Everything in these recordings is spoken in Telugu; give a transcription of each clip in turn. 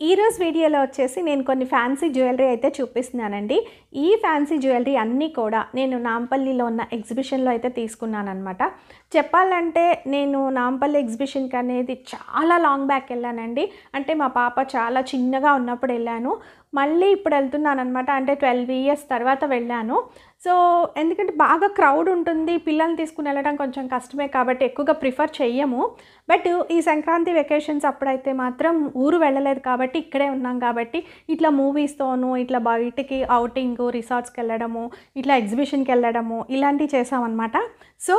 ఈరోజు వీడియోలో వచ్చేసి నేను కొన్ని ఫ్యాన్సీ జ్యువెలరీ అయితే చూపిస్తున్నానండి. ఈ ఫ్యాన్సీ జ్యువెలరీ అన్నీ కూడా నేను నాంపల్లిలో ఉన్న ఎగ్జిబిషన్లో అయితే తీసుకున్నానన్నమాట. చెప్పాలంటే నేను నాంపల్లి ఎగ్జిబిషన్కి అనేది చాలా లాంగ్ బ్యాక్ వెళ్ళానండి. అంటే మా పాప చాలా చిన్నగా ఉన్నప్పుడు వెళ్ళాను. మళ్ళీ ఇప్పుడు వెళ్తున్నానన్నమాట. అంటే 12 ఇయర్స్ తర్వాత వెళ్ళాను. సో ఎందుకంటే బాగా క్రౌడ్ ఉంటుంది, పిల్లల్ని తీసుకుని వెళ్ళడం కొంచెం కష్టమే కాబట్టి ఎక్కువగా ప్రిఫర్ చెయ్యము. బట్ ఈ సంక్రాంతి వెకేషన్స్ అప్పుడైతే మాత్రం ఊరు వెళ్ళలేదు కాబట్టి ఇక్కడే ఉన్నాం కాబట్టి ఇట్లా మూవీస్తోనూ ఇట్లా బయటికి ఔటింగ్ రిసార్ట్స్కి వెళ్ళడము, ఇట్లా ఎగ్జిబిషన్కి వెళ్ళడము ఇలాంటివి చేసామన్నమాట. సో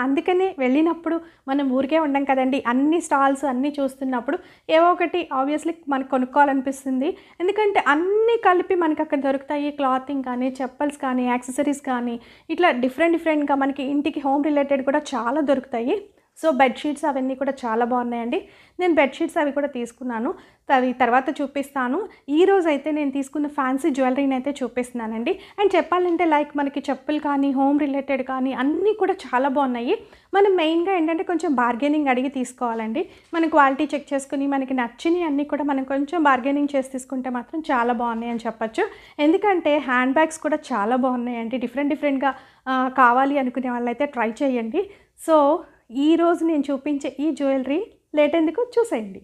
అందుకని వెళ్ళినప్పుడు మనం ఊరికే ఉండం కదండి, అన్ని స్టాల్స్ అన్నీ చూస్తున్నప్పుడు ఏవో ఒకటి ఆబ్వియస్లీ మనకు కొనుక్కోవాలనిపిస్తుంది. ఎందుకంటే అన్నీ కలిపి మనకి అక్కడ దొరుకుతాయి. క్లాతింగ్ కానీ, చెప్పల్స్ కానీ, యాక్సెసరీస్ కానీ, ఇట్లా డిఫరెంట్గా మనకి ఇంటికి హోమ్ రిలేటెడ్ కూడా చాలా దొరుకుతాయి. సో బెడ్షీట్స్ అవన్నీ కూడా చాలా బాగున్నాయండి. నేను బెడ్షీట్స్ అవి కూడా తీసుకున్నాను, అవి తర్వాత చూపిస్తాను. ఈరోజు అయితే నేను తీసుకున్న ఫ్యాన్సీ జ్యువెలరీని అయితే చూపిస్తున్నానండి. అండ్ చెప్పాలంటే లైక్ మనకి చెప్పులు కానీ, హోమ్ రిలేటెడ్ కానీ అన్నీ కూడా చాలా బాగున్నాయి. మనం మెయిన్గా ఏంటంటే కొంచెం బార్గెనింగ్ అడిగి తీసుకోవాలండి. మన క్వాలిటీ చెక్ చేసుకుని మనకి నచ్చినవి అన్నీ కూడా మనం కొంచెం బార్గెనింగ్ చేసి తీసుకుంటే మాత్రం చాలా బాగున్నాయి అని చెప్పచ్చు. ఎందుకంటే హ్యాండ్ బ్యాగ్స్ కూడా చాలా బాగున్నాయండి. డిఫరెంట్గా కావాలి అనుకునే వాళ్ళైతే ట్రై చేయండి. సో ఈరోజు నేను చూపించే ఈ జ్యువెలరీ లేట్ ఎందుకు చూసేయండి.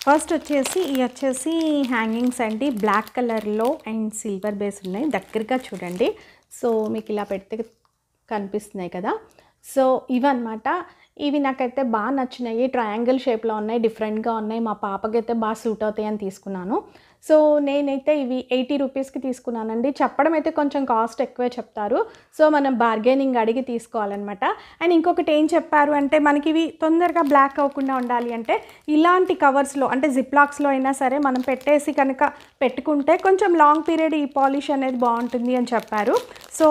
ఫస్ట్ వచ్చేసి ఇవి వచ్చేసి హ్యాంగింగ్స్ అండి. బ్లాక్ కలర్లో అండ్ సిల్వర్ బేస్ ఉన్నాయి. దగ్గరగా చూడండి. సో మీకు ఇలా పెడితే కనిపిస్తున్నాయి కదా. సో ఇవన్నమాట. ఇవి నాకైతే బాగా నచ్చినాయి. ట్రయాంగిల్ షేప్లో ఉన్నాయి, డిఫరెంట్గా ఉన్నాయి. మా పాపకైతే బాగా సూట్ అవుతాయి అని తీసుకున్నాను. సో నేనైతే ఇవి 80 రూపీస్కి తీసుకున్నానండి. చెప్పడం అయితే కొంచెం కాస్ట్ ఎక్కువే చెప్తారు. సో మనం బార్గెనింగ్ అడిగి తీసుకోవాలన్నమాట. అండ్ ఇంకొకటి ఏం చెప్పారు అంటే మనకి ఇవి తొందరగా బ్లాక్ అవ్వకుండా ఉండాలి అంటే ఇలాంటి కవర్స్లో అంటే జిప్లాక్స్లో అయినా సరే మనం పెట్టేసి కనుక పెట్టుకుంటే కొంచెం లాంగ్ పీరియడ్ ఈ పాలిష్ అనేది బాగుంటుంది అని చెప్పారు. సో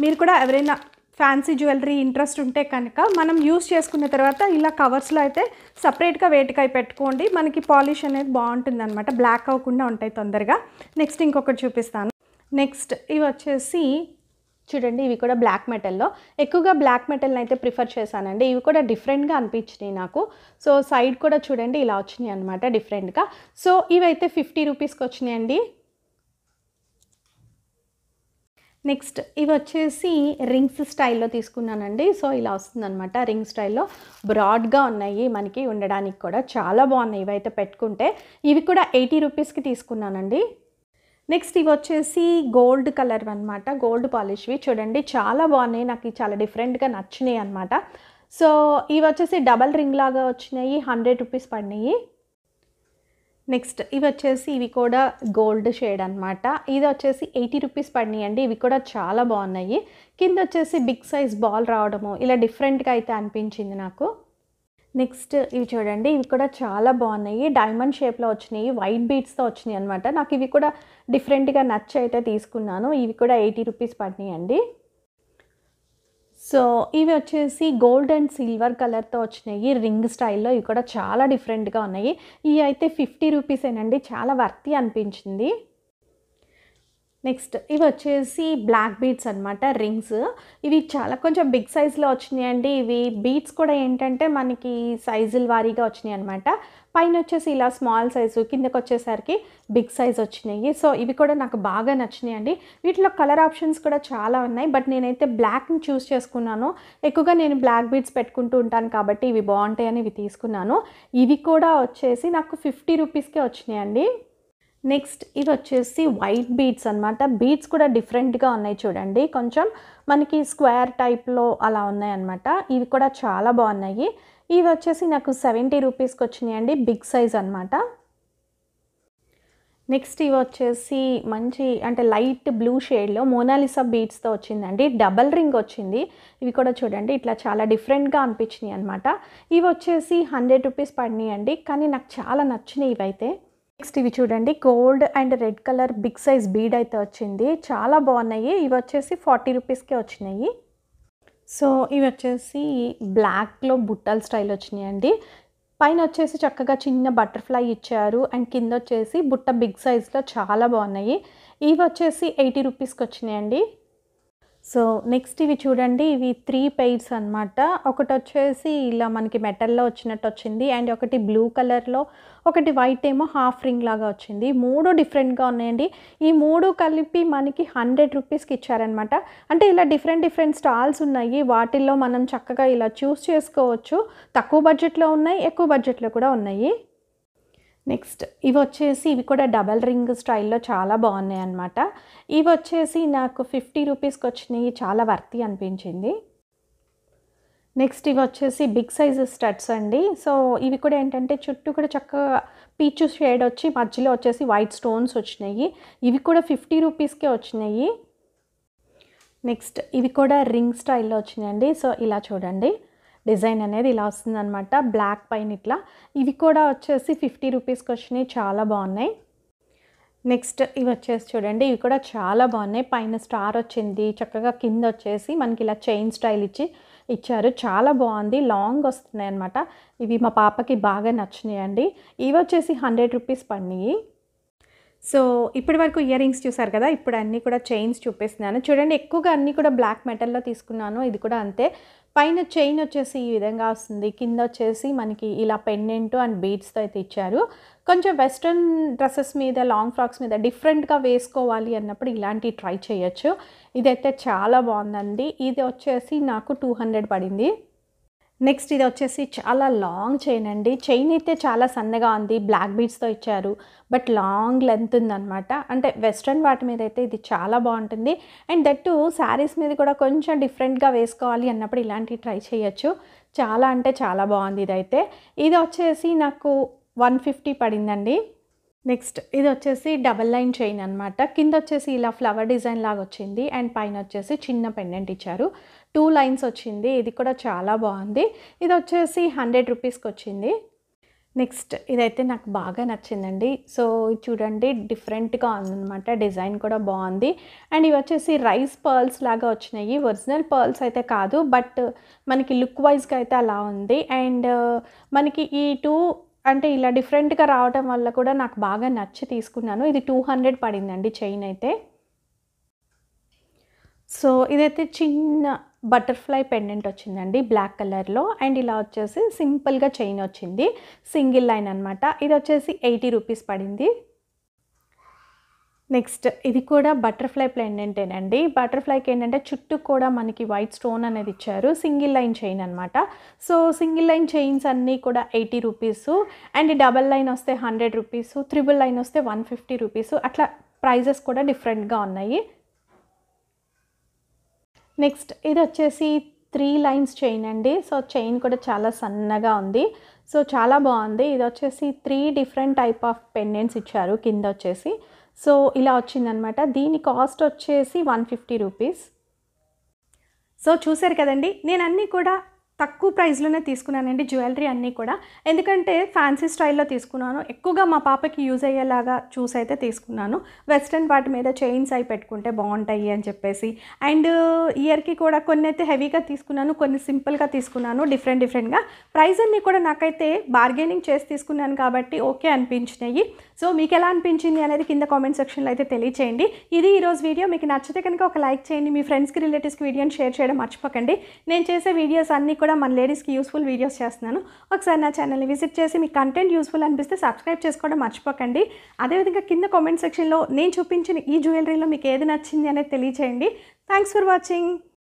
మీరు కూడా ఎవరైనా ఫ్యాన్సీ జ్యువెలరీ ఇంట్రెస్ట్ ఉంటే కనుక మనం యూస్ చేసుకున్న తర్వాత ఇలా కవర్స్లో అయితే సపరేట్గా వేటికాయ పెట్టుకోండి. మనకి పాలిష్ అనేది బాగుంటుంది అనమాట, బ్లాక్ అవ్వకుండా ఉంటాయి తొందరగా. నెక్స్ట్ ఇంకొకటి చూపిస్తాను. నెక్స్ట్ ఇవి వచ్చేసి చూడండి, ఇవి కూడా బ్లాక్ మెటల్లో. ఎక్కువగా బ్లాక్ మెటల్ని అయితే ప్రిఫర్ చేశానండి. ఇవి కూడా డిఫరెంట్గా అనిపించినాయి నాకు. సో సైడ్ కూడా చూడండి ఇలా వచ్చినాయి అనమాట డిఫరెంట్గా. సో ఇవైతే 50 రూపీస్కి వచ్చినాయండి. నెక్స్ట్ ఇవి వచ్చేసి రింగ్స్ స్టైల్లో తీసుకున్నానండి. సో ఇలా వస్తుందన్నమాట. రింగ్ స్టైల్లో బ్రాడ్గా ఉన్నాయి, మనకి ఉండడానికి కూడా చాలా బాగున్నాయి. ఇవైతే పెట్టుకుంటే ఇవి కూడా 80 రూపీస్కి తీసుకున్నానండి. నెక్స్ట్ ఇవి వచ్చేసి గోల్డ్ కలర్ అనమాట, గోల్డ్ పాలిష్వి. చూడండి చాలా బాగున్నాయి, నాకు చాలా డిఫరెంట్గా నచ్చినాయి అనమాట. సో ఇవి వచ్చేసి డబల్ రింగ్ లాగా వచ్చినాయి, 100 రూపీస్ పడినాయి. నెక్స్ట్ ఇవి వచ్చేసి ఇవి కూడా గోల్డ్ షేడ్ అనమాట. ఇది వచ్చేసి 80 రూపీస్ పడినాయండి. ఇవి కూడా చాలా బాగున్నాయి. కింద వచ్చేసి బిగ్ సైజ్ బాల్ రావడము ఇలా డిఫరెంట్గా అయితే అనిపించింది నాకు. నెక్స్ట్ ఇవి చూడండి, ఇవి కూడా చాలా బాగున్నాయి. డైమండ్ షేప్లో వచ్చినాయి, వైట్ బీడ్స్తో వచ్చినాయి అనమాట. నాకు ఇవి కూడా డిఫరెంట్గా నచ్చి అయితే తీసుకున్నాను. ఇవి కూడా 80 రూపీస్ పడినాయండి. సో ఇవి వచ్చేసి గోల్డ్ అండ్ సిల్వర్ కలర్తో వచ్చినాయి, రింగ్ స్టైల్లో. ఇవి కూడా చాలా డిఫరెంట్గా ఉన్నాయి. ఇవి అయితే 50 రూపీసేనండి, చాలా వర్తి అనిపించింది. నెక్స్ట్ ఇవి వచ్చేసి బ్లాక్ బీడ్స్ అనమాట, రింగ్స్. ఇవి చాలా కొంచెం బిగ్ సైజులో వచ్చినాయండి. ఇవి బీడ్స్ కూడా ఏంటంటే మనకి సైజుల వారీగా వచ్చినాయి అనమాట. పైన వచ్చేసి ఇలా స్మాల్ సైజు, కిందకి వచ్చేసరికి బిగ్ సైజ్ వచ్చినాయి. సో ఇవి కూడా నాకు బాగా నచ్చినాయండి. వీటిలో కలర్ ఆప్షన్స్ కూడా చాలా ఉన్నాయి, బట్ నేనైతే బ్లాక్ని చూస్ చేసుకున్నాను. ఎక్కువగా నేను బ్లాక్ బీడ్స్ పెట్టుకుంటూ ఉంటాను కాబట్టి ఇవి బాగుంటాయని ఇవి తీసుకున్నాను. ఇవి కూడా వచ్చేసి నాకు 50 రూపీస్కే వచ్చినాయండి. నెక్స్ట్ ఇవి వచ్చేసి వైట్ బీడ్స్ అనమాట. బీడ్స్ కూడా డిఫరెంట్గా ఉన్నాయి చూడండి, కొంచెం మనకి స్క్వేర్ టైప్లో అలా ఉన్నాయన్నమాట. ఇవి కూడా చాలా బాగున్నాయి. ఇవి వచ్చేసి నాకు 70 రూపీస్కి వచ్చినాయండి, బిగ్ సైజ్ అనమాట. నెక్స్ట్ ఇవి వచ్చేసి మంచి అంటే లైట్ బ్లూ షేడ్లో మోనాలిసా బీడ్స్తో వచ్చిందండి. డబల్ రింగ్ వచ్చింది. ఇవి కూడా చూడండి ఇట్లా చాలా డిఫరెంట్గా అనిపించినాయి అనమాట. ఇవి వచ్చేసి 100 రూపీస్ పడినాయండి, కానీ నాకు చాలా నచ్చినాయి ఇవైతే. నెక్స్ట్ ఇవి చూడండి, gold and red colour big size bead అయితే వచ్చింది, చాలా బాగున్నాయి. ఇవి వచ్చేసి 40 రూపీస్కే వచ్చినాయి. సో ఇవి వచ్చేసి బ్లాక్లో బుట్టల్ స్టైల్ వచ్చినాయండి. పైన వచ్చేసి చక్కగా చిన్న బటర్ఫ్లై ఇచ్చారు అండ్ కింద వచ్చేసి బుట్ట బిగ్ సైజ్లో చాలా బాగున్నాయి. ఇవి వచ్చేసి 80 రూపీస్కి వచ్చినాయండి. సో నెక్స్ట్ ఇవి చూడండి. ఇవి 3 పెయిర్స్ అనమాట. ఒకటొచ్చేసి ఇలా మనకి మెటల్‌లో వచ్చినట్టు వచ్చింది. అండ్ ఒకటి బ్లూ కలర్‌లో, ఒకటి వైట్ ఏమో హాఫ్ రింగ్ లాగా వచ్చింది. 3 డిఫరెంట్‌గా ఉన్నాయండి. ఈ 3 కలిపి మనకి 100 రూపీస్‌కి ఇచ్చారనమాట. అంటే ఇలా డిఫరెంట్ స్టాల్స్ ఉన్నాయి. వాటిల్లో మనం చక్కగా ఇలా చూస్ చేసుకోవచ్చు. తక్కువ బడ్జెట్‌లో ఉన్నాయి, ఎక్కువ బడ్జెట్‌లో కూడా ఉన్నాయి. నెక్స్ట్ ఇవి కూడా డబల్ రింగ్ స్టైల్‌లో చాలా బాగున్నాయన్నమాట. ఇవొచ్చేసి నాకు 50 రూపీస్‌కి వచ్చినాయి. చాలా వర్తీ అనిపించింది. నెక్స్ట్ ఇవొచ్చేసి బిగ్ సైజ్ స్టడ్స్ అండి. సో ఇవి కూడా ఏంటంటే చుట్టూ కూడా చక్కగా పీచు షేడ్ వచ్చి మధ్యలో వచ్చేసి వైట్ స్టోన్స్ వచ్చినాయి. ఇవి కూడా 50 రూపీస్‌కే వచ్చినాయి. నెక్స్ట్ ఇవి కూడా రింగ్ స్టైల్‌లో వచ్చినాయండి. సో ఇలా చూడండి. డిజైన్ అనేది ఇలా వస్తుందనమాట. బ్లాక్ పైన ఇట్లా. ఇవి కూడా వచ్చేసి 50 రూపీస్‌కి వచ్చినాయి. చాలా బాగున్నాయి. నెక్స్ట్ ఇవి వచ్చేసి చూడండి. ఇవి కూడా చాలా బాగున్నాయి. పైన స్టార్ వచ్చింది. చక్కగా కింద వచ్చేసి మనకి ఇలా చైన్ స్టైల్ ఇచ్చారు. చాలా బాగుంది. లాంగ్ వస్తున్నాయి అనమాట. ఇవి మా పాపకి బాగా నచ్చినాయండి. ఇవి వచ్చేసి 100 రూపీస్ పడినాయి. సో ఇప్పటి వరకు ఇయర్ రింగ్స్ చూసారు కదా. ఇప్పుడు అన్నీ కూడా చైన్స్ చూపిస్తున్నాను. చూడండి, ఎక్కువగా అన్నీ కూడా బ్లాక్ మెటల్‌లో తీసుకున్నాను. ఇది కూడా అంతే. పైన చైన్ వచ్చేసి ఈ విధంగా వస్తుంది. కింద వచ్చేసి మనకి ఇలా పెండెంట్ అండ్ బీడ్స్‌తో అయితే ఇచ్చారు. కొంచెం వెస్ట్రన్ డ్రెసెస్ మీద, లాంగ్ ఫ్రాక్స్ మీద డిఫరెంట్‌గా వేసుకోవాలి అన్నప్పుడు ఇలాంటివి ట్రై చేయొచ్చు. ఇదైతే చాలా బాగుందండి. ఇది వచ్చేసి నాకు 200 పడింది. నెక్స్ట్ ఇది వచ్చేసి చాలా లాంగ్ చైన్ అండి. చైన్ అయితే చాలా సన్నగా ఉంది. బ్లాక్ బీడ్స్‌తో ఇచ్చారు. బట్ లాంగ్ లెంత్ ఉందనమాట. అంటే వెస్ట్రన్ వాటి మీద అయితే ఇది చాలా బాగుంటుంది. అండ్ దట్ టు శారీస్ మీద కూడా కొంచెం డిఫరెంట్‌గా వేసుకోవాలి అన్నప్పుడు ఇలాంటివి ట్రై చేయొచ్చు. చాలా అంటే చాలా బాగుంది ఇదైతే. ఇది వచ్చేసి నాకు 150 పడిందండి. నెక్స్ట్ ఇది వచ్చేసి డబల్ లైన్ చైన్ అనమాట. కింద వచ్చేసి ఇలా ఫ్లవర్ డిజైన్ లాగా వచ్చింది. అండ్ పైన వచ్చేసి చిన్న పెండెంట్ ఇచ్చారు. 2 లైన్స్ వచ్చింది. ఇది కూడా చాలా బాగుంది. ఇది వచ్చేసి 100 రూపీస్‌కి వచ్చింది. నెక్స్ట్ ఇదైతే నాకు బాగా నచ్చిందండి. సో ఇది చూడండి, డిఫరెంట్‌గా ఉందనమాట. డిజైన్ కూడా బాగుంది. అండ్ ఇవి వచ్చేసి రైస్ పర్ల్స్ లాగా వచ్చినాయి. ఒరిజినల్ పర్ల్స్ అయితే కాదు, బట్ మనకి లుక్ వైజ్‌గా అయితే అలా ఉంది. అండ్ మనకి ఈ 2 అంటే ఇలా డిఫరెంట్‌గా రావటం వల్ల కూడా నాకు బాగా నచ్చి తీసుకున్నాను. ఇది 200 పడిందండి చైన్ అయితే. సో ఇదైతే చిన్న బటర్‌ఫ్లై పెండెంట్ వచ్చిందండి బ్లాక్ కలర్‌లో. అండ్ ఇలా వచ్చేసి సింపుల్‌గా చైన్ వచ్చింది. సింగిల్ లైన్ అనమాట. ఇది వచ్చేసి 80 రూపీస్ పడింది. నెక్స్ట్ ఇది కూడా బటర్‌ఫ్లై పెండెంటేనండి. బటర్‌ఫ్లైకి ఏంటంటే చుట్టూ కూడా మనకి వైట్ స్టోన్ అనేది ఇచ్చారు. సింగిల్ లైన్ చైన్ అనమాట. సో సింగిల్ లైన్ చైన్స్ అన్నీ కూడా 80 రూపీసు. అండ్ డబల్ లైన్ వస్తే 100 రూపీసు. త్రిబుల్ లైన్ వస్తే 150 రూపీసు. అట్లా ప్రైజెస్ కూడా డిఫరెంట్‌గా ఉన్నాయి. నెక్స్ట్ ఇది వచ్చేసి 3 లైన్స్ చైన్ అండి. సో చైన్ కూడా చాలా సన్నగా ఉంది. సో చాలా బాగుంది. ఇది వచ్చేసి 3 డిఫరెంట్ టైప్ ఆఫ్ పెండెంట్స్ ఇచ్చారు కింద వచ్చేసి. సో ఇలా వచ్చిందనమాట. దీని కాస్ట్ వచ్చేసి 150 రూపీస్. సో చూసారు కదండి, నేను అన్నీ కూడా తక్కువ ప్రైస్‌లోనే తీసుకున్నానండి జ్యువెలరీ అన్నీ కూడా. ఎందుకంటే ఫ్యాన్సీ స్టైల్‌లో తీసుకున్నాను. ఎక్కువగా మా పాపకి యూజ్ అయ్యేలాగా చూసైతే తీసుకున్నాను. వెస్ట్రన్ వాటి మీద చైన్స్ అవి పెట్టుకుంటే బాగుంటాయి అని చెప్పేసి. అండ్ ఇయర్‌కి కూడా కొన్నైతే హెవీగా తీసుకున్నాను, కొన్ని సింపుల్‌గా తీసుకున్నాను డిఫరెంట్‌గా. ప్రైస్ అన్నీ కూడా నాకైతే బార్గెనింగ్ చేసి తీసుకున్నాను కాబట్టి ఓకే అనిపించినాయి. సో మీకు ఎలా అనిపించింది అనేది కింద కామెంట్ సెక్షన్‌లో అయితే తెలియచేయండి. ఇది ఈరోజు వీడియో. మీకు నచ్చితే కనుక ఒక లైక్ చేయండి. మీ ఫ్రెండ్స్‌కి, రిలేటివ్స్‌కి వీడియోని షేర్ చేయడం మర్చిపోకండి. నేను చేసే వీడియోస్ అన్నీ కూడా మన లేడీస్‌కి యూస్‌ఫుల్ వీడియోస్ చేస్తున్నాను. ఒకసారి నా ఛానల్‌ని విజిట్ చేసి మీకు కంటెంట్ యూస్‌ఫుల్ అనిపిస్తే సబ్స్క్రైబ్ చేసుకోవడం మర్చిపోకండి. అదేవిధంగా కింద కామెంట్ సెక్షన్‌లో నేను చూపించిన ఈ జ్యువెలరీలో మీకు ఏది నచ్చింది అనేది తెలియచేయండి. Thanks for watching.